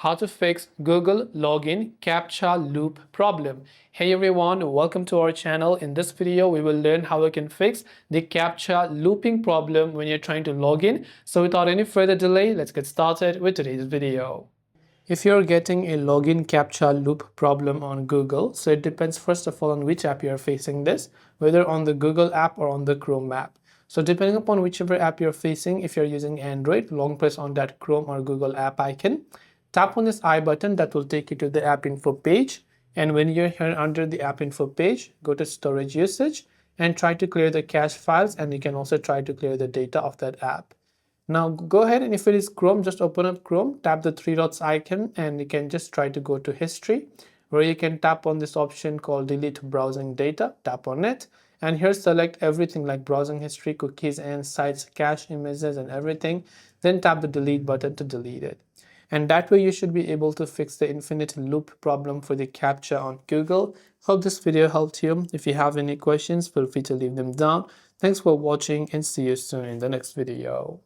How to fix Google login Captcha loop problem. Hey everyone, welcome to our channel. In this video, we will learn how we can fix the Captcha looping problem when you're trying to log in. So without any further delay, let's get started with today's video. If you're getting a login Captcha loop problem on Google, so it depends first of all on which app you're facing this, whether on the Google app or on the Chrome app. So depending upon whichever app you're facing, if you're using Android, long press on that Chrome or Google app icon. Tap on this I button that will take you to the app info page. And when you're here under the app info page, go to storage usage and try to clear the cache files, and you can also try to clear the data of that app. Now go ahead, and if it is Chrome, just open up Chrome, tap the three dots icon, and you can just try to go to history, where you can tap on this option called delete browsing data. Tap on it, and here select everything like browsing history, cookies and sites, cache, images and everything. Then tap the delete button to delete it. And that way you should be able to fix the infinite loop problem for the Captcha on Google. Hope this video helped you. If you have any questions, feel free to leave them down. Thanks for watching and see you soon in the next video.